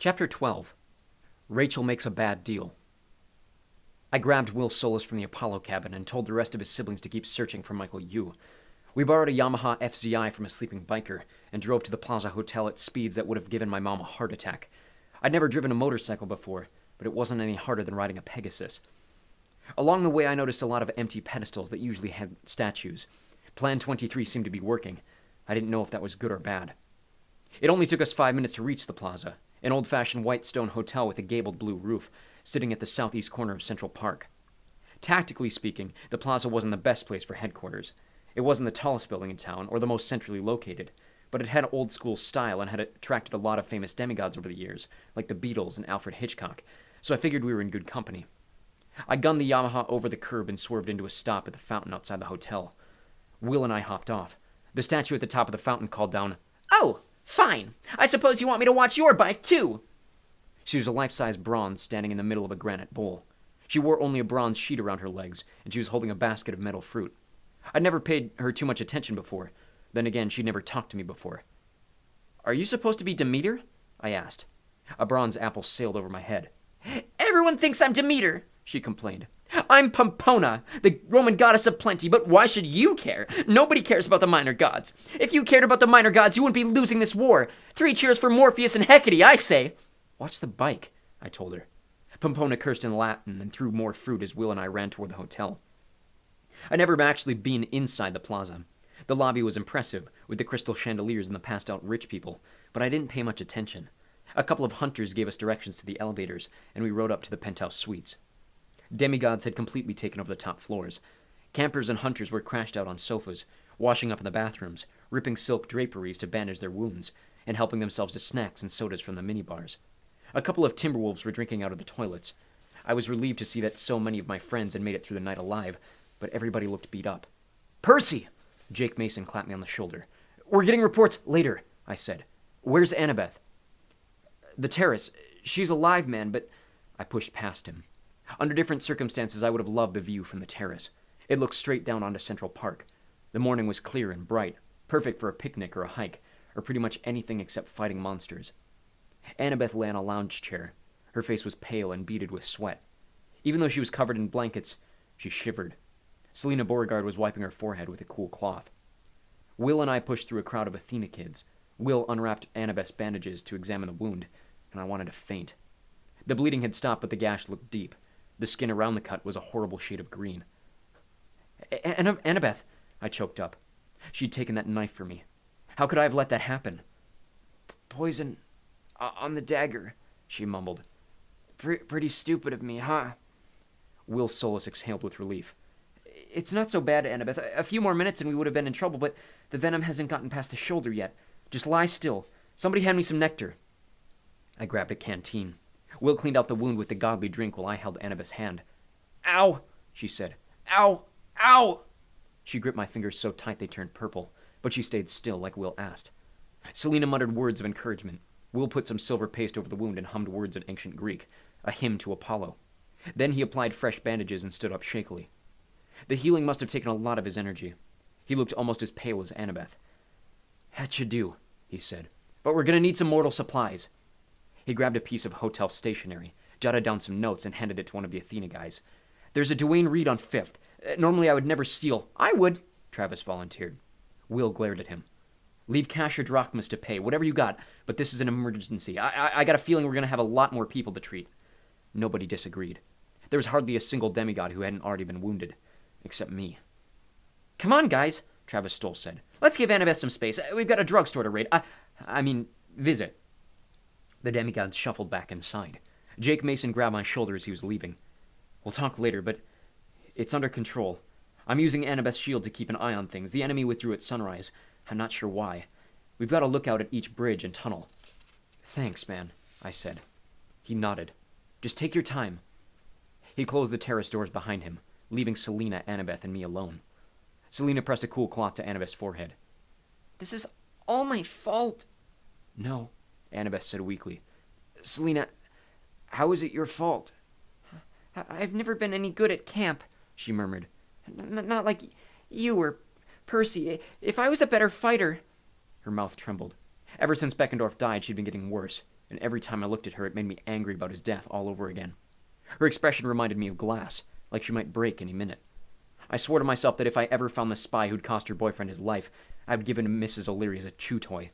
Chapter 12. Rachel makes a bad deal. I grabbed Will Solis from the Apollo cabin and told the rest of his siblings to keep searching for Michael Yu. We borrowed a Yamaha FZI from a sleeping biker and drove to the Plaza Hotel at speeds that would have given my mom a heart attack. I'd never driven a motorcycle before, but it wasn't any harder than riding a Pegasus. Along the way, I noticed a lot of empty pedestals that usually had statues. Plan 23 seemed to be working. I didn't know if that was good or bad. It only took us 5 minutes to reach the plaza, an old-fashioned white stone hotel with a gabled blue roof, sitting at the southeast corner of Central Park. Tactically speaking, the plaza wasn't the best place for headquarters. It wasn't the tallest building in town or the most centrally located, but it had old-school style and had attracted a lot of famous demigods over the years, like the Beatles and Alfred Hitchcock, so I figured we were in good company. I gunned the Yamaha over the curb and swerved into a stop at the fountain outside the hotel. Will and I hopped off. The statue at the top of the fountain called down, "Oh, fine. I suppose you want me to watch your bike, too." She was a life-size bronze standing in the middle of a granite bowl. She wore only a bronze sheet around her legs, and she was holding a basket of metal fruit. I'd never paid her too much attention before. Then again, she'd never talked to me before. "Are you supposed to be Demeter?" I asked. A bronze apple sailed over my head. "Everyone thinks I'm Demeter," she complained. "I'm Pomona, the Roman goddess of plenty, but why should you care? Nobody cares about the minor gods. If you cared about the minor gods, you wouldn't be losing this war. 3 cheers for Morpheus and Hecate, I say." "Watch the bike," I told her. Pomona cursed in Latin and threw more fruit as Will and I ran toward the hotel. I'd never actually been inside the plaza. The lobby was impressive, with the crystal chandeliers and the passed-out rich people, but I didn't pay much attention. A couple of hunters gave us directions to the elevators, and we rode up to the penthouse suites. Demigods had completely taken over the top floors. Campers and hunters were crashed out on sofas, washing up in the bathrooms, ripping silk draperies to bandage their wounds, and helping themselves to snacks and sodas from the minibars. A couple of timberwolves were drinking out of the toilets. I was relieved to see that so many of my friends had made it through the night alive, but everybody looked beat up. "Percy!" Jake Mason clapped me on the shoulder. "We're getting reports later," I said. "Where's Annabeth?" "The terrace. She's alive, man, but..." I pushed past him. Under different circumstances, I would have loved the view from the terrace. It looked straight down onto Central Park. The morning was clear and bright, perfect for a picnic or a hike, or pretty much anything except fighting monsters. Annabeth lay on a lounge chair. Her face was pale and beaded with sweat. Even though she was covered in blankets, she shivered. Selena Beauregard was wiping her forehead with a cool cloth. Will and I pushed through a crowd of Athena kids. Will unwrapped Annabeth's bandages to examine the wound, and I wanted to faint. The bleeding had stopped, but the gash looked deep. The skin around the cut was a horrible shade of green. Annabeth, I choked up. She'd taken that knife from me. How could I have let that happen? "Poison on the dagger," she mumbled. Pretty stupid of me, huh?" Will Solis exhaled with relief. "It's not so bad, Annabeth. A few more minutes and we would have been in trouble, but the venom hasn't gotten past the shoulder yet. Just lie still. Somebody hand me some nectar." I grabbed a canteen. Will cleaned out the wound with the godly drink while I held Annabeth's hand. "Ow," she said. "Ow! Ow!" She gripped my fingers so tight they turned purple, but she stayed still like Will asked. Selena muttered words of encouragement. Will put some silver paste over the wound and hummed words in ancient Greek, a hymn to Apollo. Then he applied fresh bandages and stood up shakily. The healing must have taken a lot of his energy. He looked almost as pale as Annabeth. "That should do," he said. "But we're going to need some mortal supplies." He grabbed a piece of hotel stationery, jotted down some notes, and handed it to one of the Athena guys. "There's a Duane Reade on 5th. Normally I would never steal." "I would," Travis volunteered. Will glared at him. "Leave cash or drachmas to pay, whatever you got, but this is an emergency. I got a feeling we're going to have a lot more people to treat." Nobody disagreed. There was hardly a single demigod who hadn't already been wounded, except me. "Come on, guys," Travis Stoll said. "Let's give Annabeth some space. We've got a drugstore to raid. Visit." The demigods shuffled back inside. Jake Mason grabbed my shoulder as he was leaving. "We'll talk later, but it's under control. I'm using Annabeth's shield to keep an eye on things. The enemy withdrew at sunrise. I'm not sure why. We've got a lookout at each bridge and tunnel." "Thanks, man," I said. He nodded. "Just take your time." He closed the terrace doors behind him, leaving Selena, Annabeth, and me alone. Selena pressed a cool cloth to Annabeth's forehead. "This is all my fault." "No," Annabeth said weakly. "Selena, how is it your fault?" "I've never been any good at camp," she murmured. Not like you or Percy. If I was a better fighter..." Her mouth trembled. Ever since Beckendorf died, she'd been getting worse. and every time I looked at her, it made me angry about his death all over again. Her expression reminded me of glass, like she might break any minute. I swore to myself that if I ever found the spy who'd cost her boyfriend his life, I would give him to Mrs. O'Leary as a chew toy.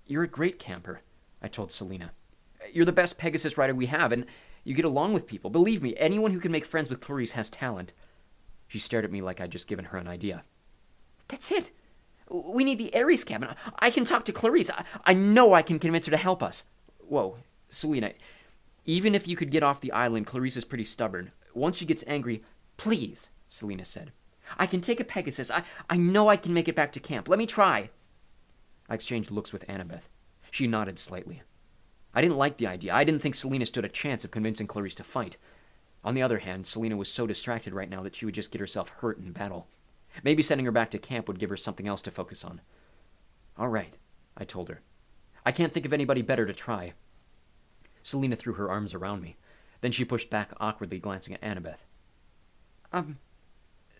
"You're a great camper," I told Selina. "You're the best Pegasus rider we have, and you get along with people. Believe me, anyone who can make friends with Clarice has talent." She stared at me like I'd just given her an idea. That's it. We need the Ares cabin. I can talk to Clarice. I know I can convince her to help us. Whoa, Selina, even if you could get off the island, Clarice is pretty stubborn. Once she gets angry... Please, Selina said. I can take a Pegasus. I know I can make it back to camp. Let me try. I exchanged looks with Annabeth. She nodded slightly. I didn't like the idea. I didn't think Selina stood a chance of convincing Clarice to fight. On the other hand, Selina was so distracted right now that she would just get herself hurt in battle. Maybe sending her back to camp would give her something else to focus on. "All right," I told her. "I can't think of anybody better to try." Selina threw her arms around me. Then she pushed back awkwardly, glancing at Annabeth.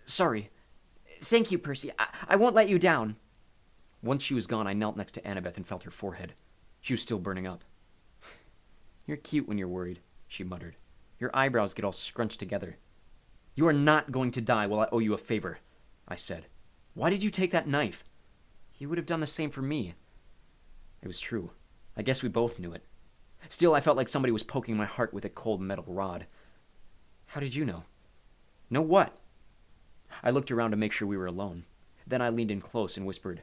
Sorry. Thank you, Percy. I won't let you down." Once she was gone, I knelt next to Annabeth and felt her forehead. She was still burning up. "You're cute when you're worried," she muttered. "Your eyebrows get all scrunched together." "You are not going to die while I owe you a favor," I said. "Why did you take that knife?" "You would have done the same for me." It was true. I guess we both knew it. Still, I felt like somebody was poking my heart with a cold metal rod. "How did you know?" "Know what?" I looked around to make sure we were alone. Then I leaned in close and whispered,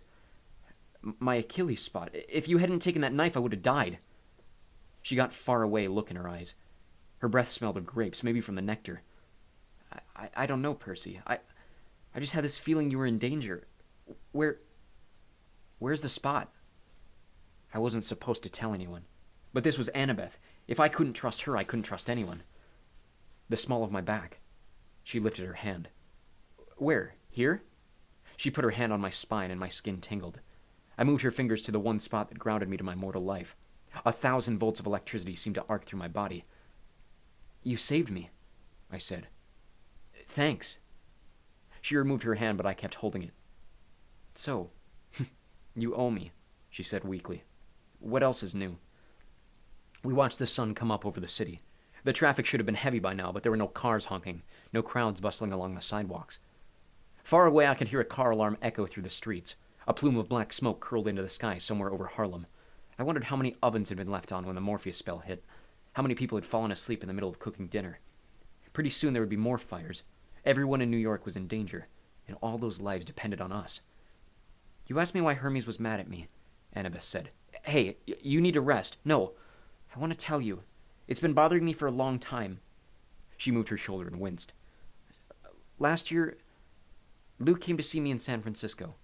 "My Achilles spot. If you hadn't taken that knife, I would have died." She got far away, look in her eyes. Her breath smelled of grapes, maybe from the nectar. I don't know, Percy. I just had this feeling you were in danger. Where's the spot?" I wasn't supposed to tell anyone. But this was Annabeth. If I couldn't trust her, I couldn't trust anyone. "The small of my back." She lifted her hand. "Where? Here?" She put her hand on my spine and my skin tingled. I moved her fingers to the one spot that grounded me to my mortal life. 1,000 volts of electricity seemed to arc through my body. "You saved me," I said. "Thanks." She removed her hand, but I kept holding it. "So, you owe me," she said weakly. "What else is new?" We watched the sun come up over the city. The traffic should have been heavy by now, but there were no cars honking, no crowds bustling along the sidewalks. Far away, I could hear a car alarm echo through the streets. A plume of black smoke curled into the sky somewhere over Harlem. I wondered how many ovens had been left on when the Morpheus spell hit. How many people had fallen asleep in the middle of cooking dinner. Pretty soon there would be more fires. Everyone in New York was in danger, and all those lives depended on us. "You asked me why Hermes was mad at me," Annabeth said. "Hey, you need to rest." "No, I want to tell you. It's been bothering me for a long time." She moved her shoulder and winced. "Last year, Luke came to see me in San Francisco."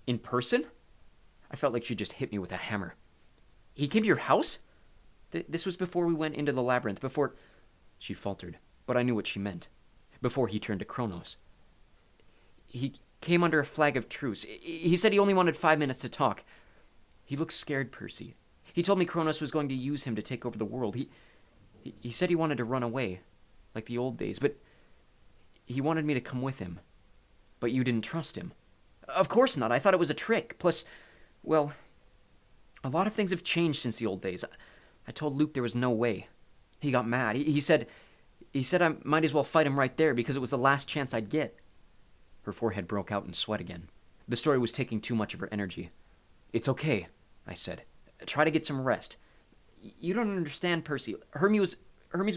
"In person?" I felt like she just hit me with a hammer. "He came to your house?" This was before we went into the labyrinth, before..." She faltered, but I knew what she meant. Before he turned to Kronos. "He came under a flag of truce. He said he only wanted 5 minutes to talk. He looked scared, Percy. He told me Kronos was going to use him to take over the world. He said he wanted to run away, like the old days, but he wanted me to come with him. But you didn't trust him." "Of course not. I thought it was a trick. Plus, well, a lot of things have changed since the old days. I told Luke there was no way. He got mad. He said I might as well fight him right there because it was the last chance I'd get." Her forehead broke out in sweat again. The story was taking too much of her energy. "It's okay," I said. "Try to get some rest. You don't understand, Percy. Hermes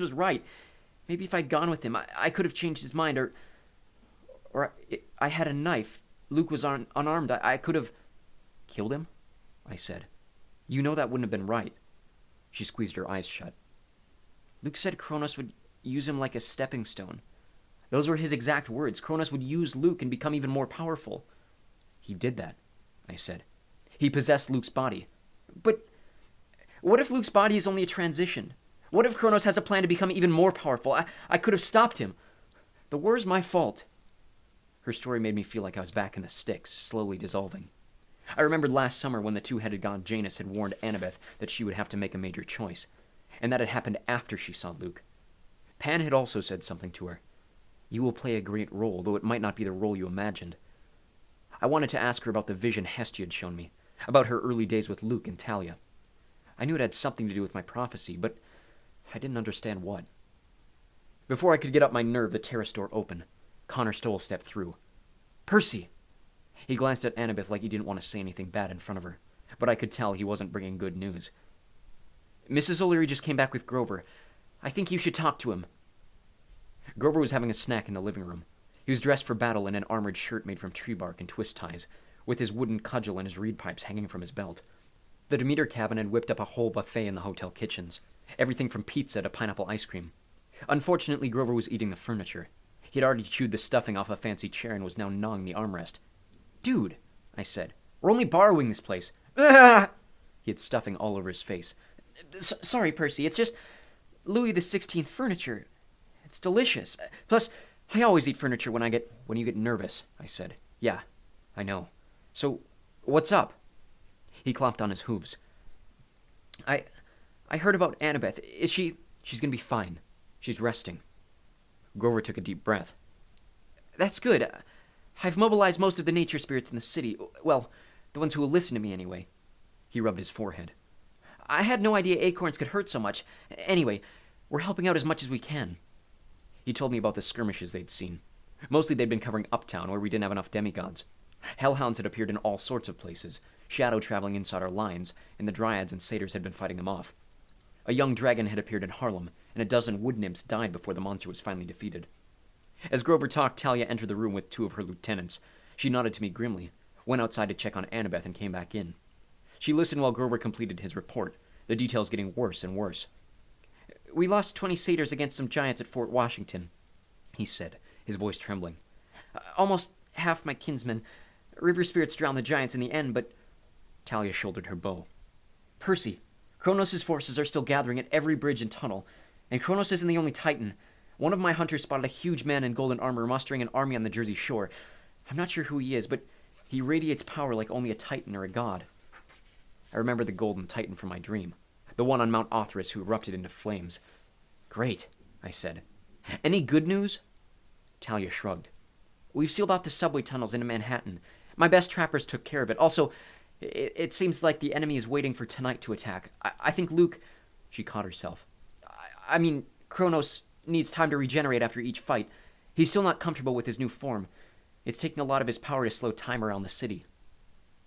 was right. Maybe if I'd gone with him, I could have changed his mind, or I had a knife. Luke was unarmed. I could have..." "Killed him?" I said. "You know that wouldn't have been right." She squeezed her eyes shut. "Luke said Kronos would use him like a stepping stone. Those were his exact words. Kronos would use Luke and become even more powerful." "He did that," I said. "He possessed Luke's body." "But what if Luke's body is only a transition? What if Kronos has a plan to become even more powerful? I could have stopped him. The war is my fault." Her story made me feel like I was back in the sticks, slowly dissolving. I remembered last summer when the two-headed god Janus had warned Annabeth that she would have to make a major choice, and that had happened after she saw Luke. Pan had also said something to her. "You will play a great role, though it might not be the role you imagined." I wanted to ask her about the vision Hestia had shown me, about her early days with Luke and Talia. I knew it had something to do with my prophecy, but I didn't understand what. Before I could get up my nerve, the terrace door opened. Connor Stoll stepped through. "Percy!" He glanced at Annabeth like he didn't want to say anything bad in front of her, but I could tell he wasn't bringing good news. "Mrs. O'Leary just came back with Grover. I think you should talk to him." Grover was having a snack in the living room. He was dressed for battle in an armored shirt made from tree bark and twist ties, with his wooden cudgel and his reed pipes hanging from his belt. The Demeter cabin had whipped up a whole buffet in the hotel kitchens, everything from pizza to pineapple ice cream. Unfortunately, Grover was eating the furniture. He had already chewed the stuffing off a fancy chair and was now gnawing the armrest. "Dude," I said, "we're only borrowing this place." Ah! He had stuffing all over his face. "Sorry, Percy, it's just Louis XVI furniture. It's delicious. Plus, I always eat furniture when you get nervous," I said. "Yeah, I know. So, what's up?" He clomped on his hooves. I heard about Annabeth. She's gonna be fine. She's resting." Grover took a deep breath. "That's good. I've mobilized most of the nature spirits in the city. Well, the ones who will listen to me anyway." He rubbed his forehead. "I had no idea acorns could hurt so much. Anyway, we're helping out as much as we can." He told me about the skirmishes they'd seen. Mostly they'd been covering Uptown, where we didn't have enough demigods. Hellhounds had appeared in all sorts of places, shadow traveling inside our lines, and the dryads and satyrs had been fighting them off. A young dragon had appeared in Harlem, and a dozen wood nymphs died before the monster was finally defeated. As Grover talked, Talia entered the room with 2 of her lieutenants. She nodded to me grimly, went outside to check on Annabeth, and came back in. She listened while Grover completed his report, the details getting worse and worse. "We lost 20 satyrs against some giants at Fort Washington," he said, his voice trembling. "Almost half my kinsmen. River spirits drowned the giants in the end, but..." Talia shouldered her bow. "Percy, Kronos' forces are still gathering at every bridge and tunnel, and Kronos isn't the only Titan. One of my hunters spotted a huge man in golden armor mustering an army on the Jersey Shore. I'm not sure who he is, but he radiates power like only a Titan or a god." I remembered the golden Titan from my dream, the one on Mount Othrys who erupted into flames. "Great," I said. "Any good news?" Talia shrugged. "We've sealed off the subway tunnels into Manhattan. My best trappers took care of it. Also, it seems like the enemy is waiting for tonight to attack. I think Luke..." She caught herself. I mean, Kronos needs time to regenerate after each fight. He's still not comfortable with his new form. It's taking a lot of his power to slow time around the city."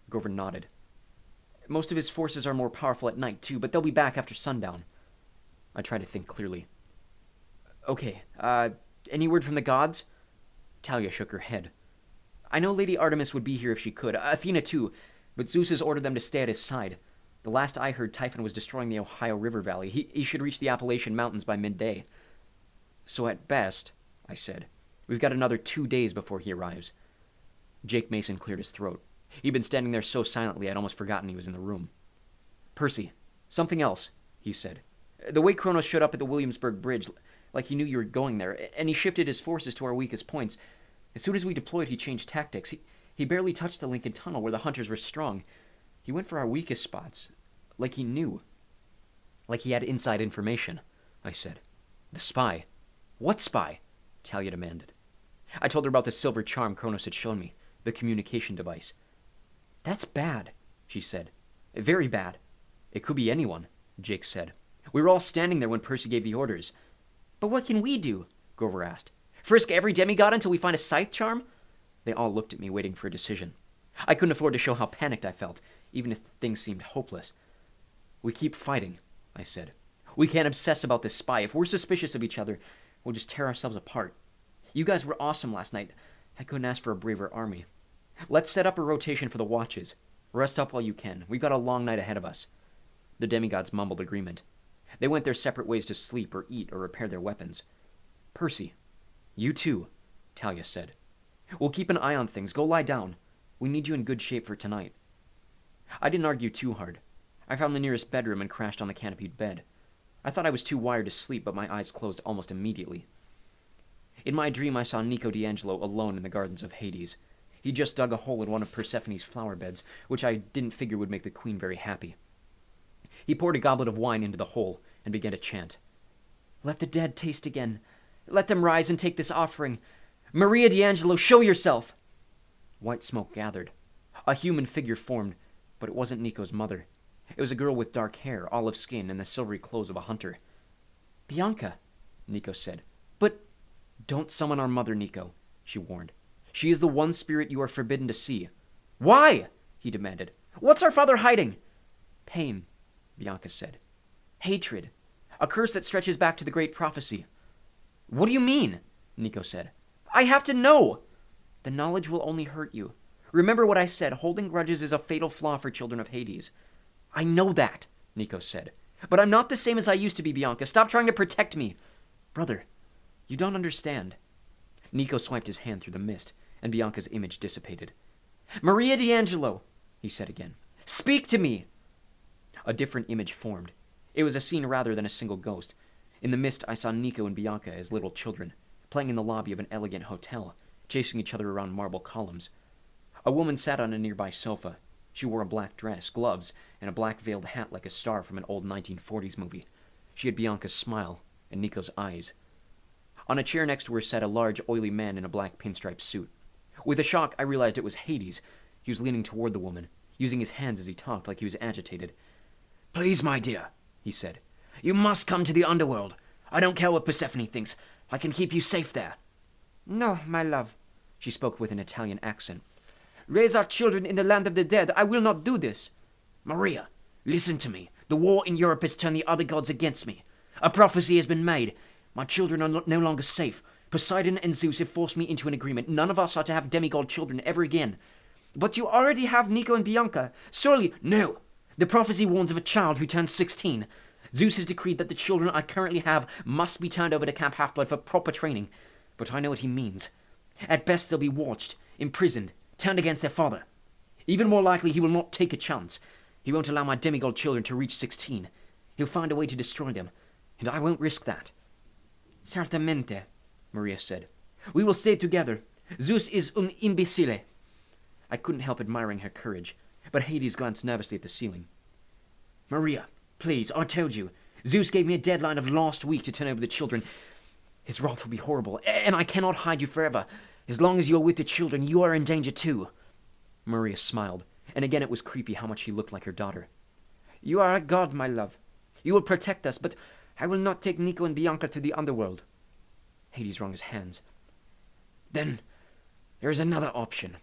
Grover nodded. "Most of his forces are more powerful at night, too, but they'll be back after sundown." I tried to think clearly. "Okay, any word from the gods?" Talia shook her head. "I know Lady Artemis would be here if she could, Athena too, but Zeus has ordered them to stay at his side. The last I heard, Typhon was destroying the Ohio River Valley. He should reach the Appalachian Mountains by midday." "So at best," I said, "we've got another 2 days before he arrives." Jake Mason cleared his throat. He'd been standing there so silently I'd almost forgotten he was in the room. "Percy, something else," he said. "The way Kronos showed up at the Williamsburg Bridge, like he knew you were going there, and he shifted his forces to our weakest points. As soon as we deployed, he changed tactics. He barely touched the Lincoln Tunnel where the hunters were strong. He went for our weakest spots, like he knew." "Like he had inside information," I said. "The spy." "What spy?" Talia demanded. I told her about the silver charm Kronos had shown me, the communication device. "That's bad," she said. "Very bad." "It could be anyone," Jake said. "We were all standing there when Percy gave the orders." "But what can we do?" Grover asked. "Frisk every demigod until we find a scythe charm?" They all looked at me, waiting for a decision. I couldn't afford to show how panicked I felt, even if things seemed hopeless. "We keep fighting," I said. "We can't obsess about this spy. If we're suspicious of each other, we'll just tear ourselves apart. You guys were awesome last night. I couldn't ask for a braver army. Let's set up a rotation for the watches. Rest up while you can. We've got a long night ahead of us." The demigods mumbled agreement. They went their separate ways to sleep or eat or repair their weapons. "Percy, you too," Talia said. "We'll keep an eye on things. Go lie down. We need you in good shape for tonight." I didn't argue too hard. I found the nearest bedroom and crashed on the canopied bed. I thought I was too wired to sleep, but my eyes closed almost immediately. In my dream, I saw Nico D'Angelo alone in the gardens of Hades. He just dug a hole in one of Persephone's flower beds, which I didn't figure would make the queen very happy. He poured a goblet of wine into the hole and began to chant. "Let the dead taste again. Let them rise and take this offering. Maria D'Angelo, show yourself!" White smoke gathered. A human figure formed, but it wasn't Nico's mother. It was a girl with dark hair, olive skin, and the silvery clothes of a hunter. "Bianca," Nico said. "But don't summon our mother, Nico," she warned. "She is the one spirit you are forbidden to see." "Why?" he demanded. "What's our father hiding?" "Pain," Bianca said. "Hatred. A curse that stretches back to the great prophecy." "What do you mean?" Nico said. "I have to know." "The knowledge will only hurt you. Remember what I said, holding grudges is a fatal flaw for children of Hades." "I know that," Nico said. "But I'm not the same as I used to be, Bianca. Stop trying to protect me." "Brother, you don't understand." Nico swiped his hand through the mist, and Bianca's image dissipated. "Maria D'Angelo," he said again. "Speak to me." A different image formed. It was a scene rather than a single ghost. In the mist, I saw Nico and Bianca as little children, playing in the lobby of an elegant hotel, chasing each other around marble columns. A woman sat on a nearby sofa. She wore a black dress, gloves, and a black veiled hat like a star from an old 1940s movie. She had Bianca's smile and Nico's eyes. On a chair next to her sat a large, oily man in a black pinstripe suit. With a shock, I realized it was Hades. He was leaning toward the woman, using his hands as he talked like he was agitated. "Please, my dear," he said. "You must come to the underworld. I don't care what Persephone thinks. I can keep you safe there." "No, my love," she spoke with an Italian accent. "Raise our children in the land of the dead. I will not do this." "Maria, listen to me. The war in Europe has turned the other gods against me. A prophecy has been made. My children are no longer safe. Poseidon and Zeus have forced me into an agreement. None of us are to have demigod children ever again." "But you already have Nico and Bianca. Surely—" "No. The prophecy warns of a child who turns 16. Zeus has decreed that the children I currently have must be turned over to Camp Half-Blood for proper training. But I know what he means. At best, they'll be watched, imprisoned, turned against their father. Even more likely, he will not take a chance. He won't allow my demigod children to reach 16. He'll find a way to destroy them, and I won't risk that." "Certamente," Maria said. "We will stay together. Zeus is un imbecile." I couldn't help admiring her courage, but Hades glanced nervously at the ceiling. "Maria, please, I told you. Zeus gave me a deadline of last week to turn over the children. His wrath will be horrible, and I cannot hide you forever. As long as you are with the children, you are in danger too." Maria smiled, and again it was creepy how much she looked like her daughter. "You are a god, my love. You will protect us, but I will not take Nico and Bianca to the underworld." Hades wrung his hands. "Then there is another option.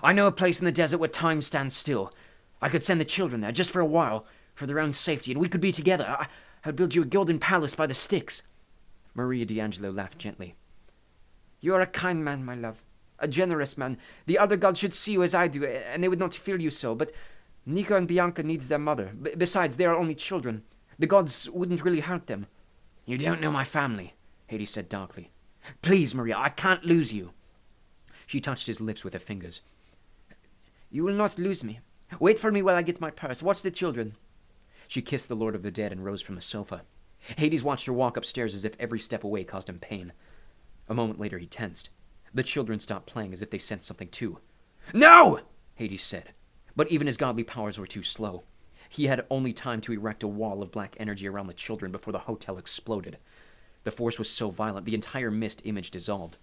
I know a place in the desert where time stands still. I could send the children there, just for a while, for their own safety, and we could be together. I would build you a golden palace by the Styx." Maria D'Angelo laughed gently. "You are a kind man, my love. A generous man. The other gods should see you as I do, and they would not feel you so. But Nico and Bianca needs their mother. Besides, they are only children. The gods wouldn't really hurt them." "You don't know my family," Hades said darkly. "Please, Maria, I can't lose you." She touched his lips with her fingers. "You will not lose me. Wait for me while I get my purse. Watch the children." She kissed the Lord of the Dead and rose from the sofa. Hades watched her walk upstairs as if every step away caused him pain. A moment later he tensed. The children stopped playing as if they sensed something too. "No!" Hades said. But even his godly powers were too slow. He had only time to erect a wall of black energy around the children before the hotel exploded. The force was so violent, the entire mist image dissolved.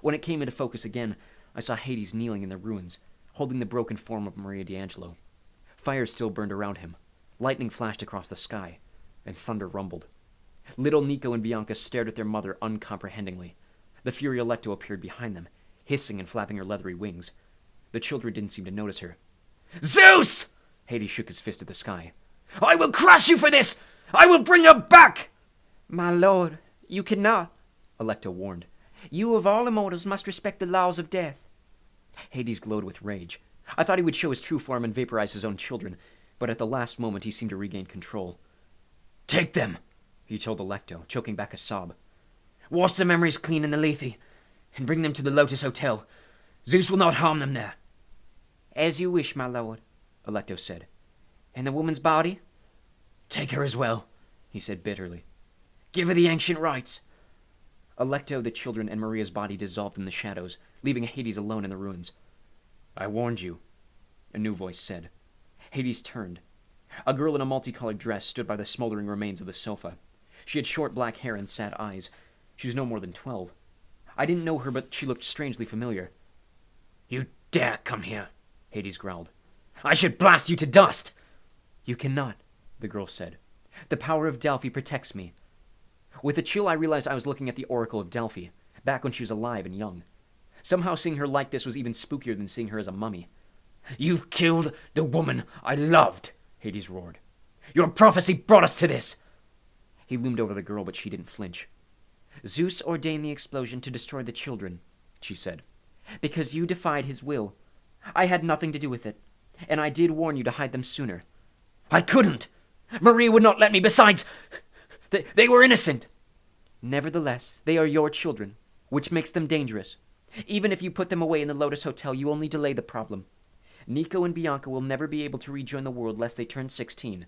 When it came into focus again, I saw Hades kneeling in the ruins, holding the broken form of Maria D'Angelo. Fire still burned around him. Lightning flashed across the sky, and thunder rumbled. Little Nico and Bianca stared at their mother uncomprehendingly. The Fury Electo appeared behind them, hissing and flapping her leathery wings. The children didn't seem to notice her. "Zeus!" Hades shook his fist at the sky. "I will crush you for this! I will bring her back!" "My lord, you cannot," Electo warned. "You of all immortals must respect the laws of death." Hades glowed with rage. I thought he would show his true form and vaporize his own children, but at the last moment he seemed to regain control. "Take them," he told Electo, choking back a sob. "Wash the memories clean in the Lethe, and bring them to the Lotus Hotel. Zeus will not harm them there." "As you wish, my lord," Electo said. "And the woman's body?" "Take her as well," he said bitterly. "Give her the ancient rites." Electo, the children, and Maria's body dissolved in the shadows, leaving Hades alone in the ruins. "I warned you," a new voice said. Hades turned. A girl in a multicolored dress stood by the smoldering remains of the sofa. She had short black hair and sad eyes. She was no more than 12. I didn't know her, but she looked strangely familiar. "You dare come here," Hades growled. "I should blast you to dust!" You cannot, the girl said. The power of Delphi protects me. With a chill, I realized I was looking at the Oracle of Delphi, back when she was alive and young. Somehow seeing her like this was even spookier than seeing her as a mummy. You've killed the woman I loved, Hades roared. Your prophecy brought us to this. He loomed over the girl, but she didn't flinch. Zeus ordained the explosion to destroy the children, she said, because you defied his will. I had nothing to do with it, and I did warn you to hide them sooner. I couldn't. Maria would not let me. Besides, they were innocent. Nevertheless, they are your children, which makes them dangerous. Even if you put them away in the Lotus Hotel, you only delay the problem. Nico and Bianca will never be able to rejoin the world lest they turn 16.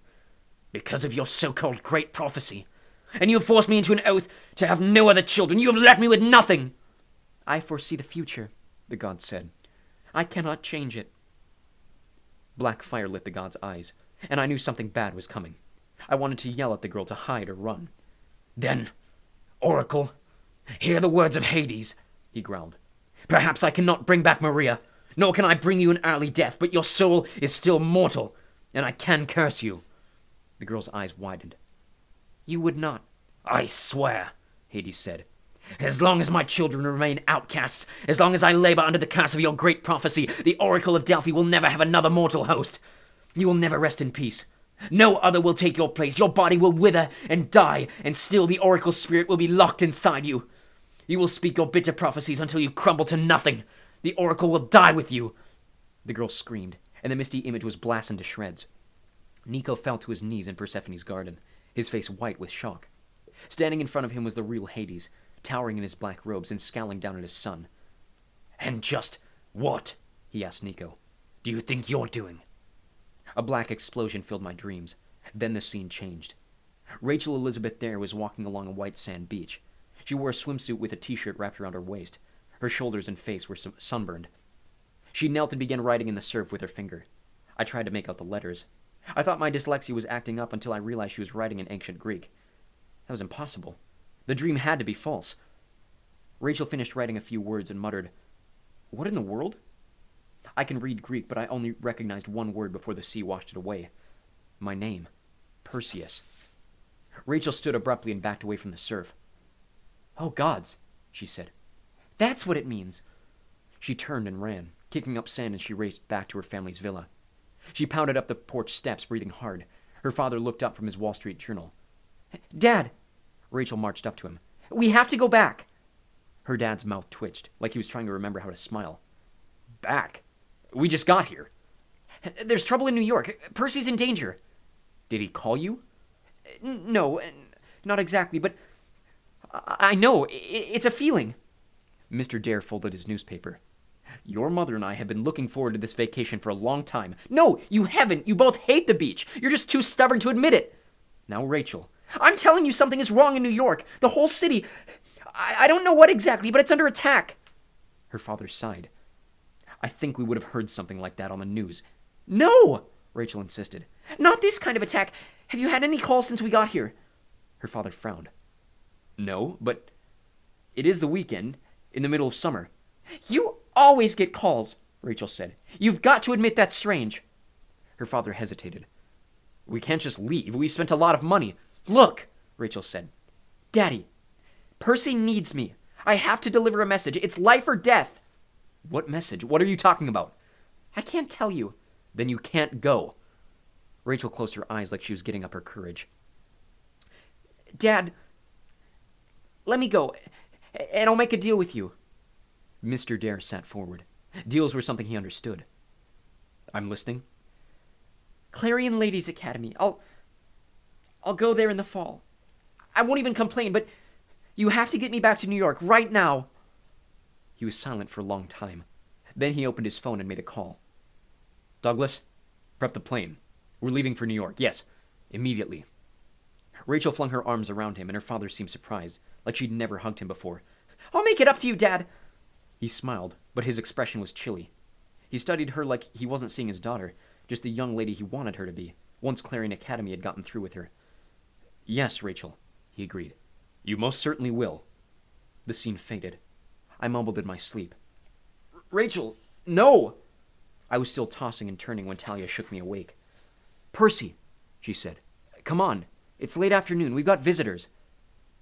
Because of your so-called great prophecy. And you have forced me into an oath to have no other children. You have left me with nothing. I foresee the future, the god said. I cannot change it. Black fire lit the god's eyes, and I knew something bad was coming. I wanted to yell at the girl to hide or run. Then, Oracle, hear the words of Hades, he growled. Perhaps I cannot bring back Maria, nor can I bring you an early death, but your soul is still mortal, and I can curse you. The girl's eyes widened. You would not. I swear, Hades said. As long as my children remain outcasts, as long as I labor under the curse of your great prophecy, the Oracle of Delphi will never have another mortal host. You will never rest in peace. No other will take your place. Your body will wither and die, and still the Oracle's spirit will be locked inside you. You will speak your bitter prophecies until you crumble to nothing. The Oracle will die with you. The girl screamed, and the misty image was blasted to shreds. Nico fell to his knees in Persephone's garden, his face white with shock. Standing in front of him was the real Hades, towering in his black robes and scowling down at his son. And just what, he asked Nico, do you think you're doing? A black explosion filled my dreams. Then the scene changed. Rachel Elizabeth Dare was walking along a white sand beach. She wore a swimsuit with a t-shirt wrapped around her waist. Her shoulders and face were sunburned. She knelt and began writing in the surf with her finger. I tried to make out the letters. I thought my dyslexia was acting up until I realized she was writing in ancient Greek. That was impossible. The dream had to be false. Rachel finished writing a few words and muttered, "What in the world?" I can read Greek, but I only recognized one word before the sea washed it away. My name. Perseus. Rachel stood abruptly and backed away from the surf. "Oh, gods," she said. "That's what it means." She turned and ran, kicking up sand as she raced back to her family's villa. She pounded up the porch steps, breathing hard. Her father looked up from his Wall Street Journal. "Dad!" Rachel marched up to him. "We have to go back." Her dad's mouth twitched, like he was trying to remember how to smile. Back? We just got here. "There's trouble in New York. Percy's in danger." Did he call you? No, not exactly, but I know. It's a feeling. Mr. Dare folded his newspaper. Your mother and I have been looking forward to this vacation for a long time. No, you haven't. You both hate the beach. You're just too stubborn to admit it. Now, Rachel. I'm telling you something is wrong in New York. The whole city. I don't know what exactly, but it's under attack. Her father sighed. I think we would have heard something like that on the news. No, Rachel insisted. Not this kind of attack. Have you had any calls since we got here? Her father frowned. No, but it is the weekend, in the middle of summer. You always get calls, Rachel said. You've got to admit that's strange. Her father hesitated. We can't just leave. We spent a lot of money. Look, Rachel said. Daddy, Percy needs me. I have to deliver a message. It's life or death. What message? What are you talking about? I can't tell you. Then you can't go. Rachel closed her eyes like she was getting up her courage. Dad, let me go, and I'll make a deal with you. Mr. Dare sat forward. Deals were something he understood. I'm listening. Clarion Ladies Academy. I'll go there in the fall. I won't even complain, but you have to get me back to New York right now. He was silent for a long time. Then he opened his phone and made a call. Douglas, prep the plane. We're leaving for New York. Yes, immediately. Rachel flung her arms around him, and her father seemed surprised, like she'd never hugged him before. I'll make it up to you, Dad. He smiled, but his expression was chilly. He studied her like he wasn't seeing his daughter, just the young lady he wanted her to be, once Clarion Academy had gotten through with her. Yes, Rachel, he agreed. You most certainly will. The scene faded. I mumbled in my sleep. Rachel, no! I was still tossing and turning when Talia shook me awake. Percy, she said. "Come on. It's late afternoon. We've got visitors."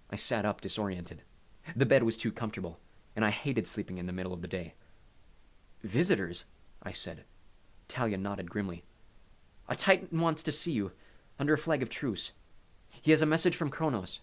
I sat up, disoriented. The bed was too comfortable, and I hated sleeping in the middle of the day. "Visitors?" I said. Talia nodded grimly. "A Titan wants to see you, under a flag of truce. He has a message from Kronos.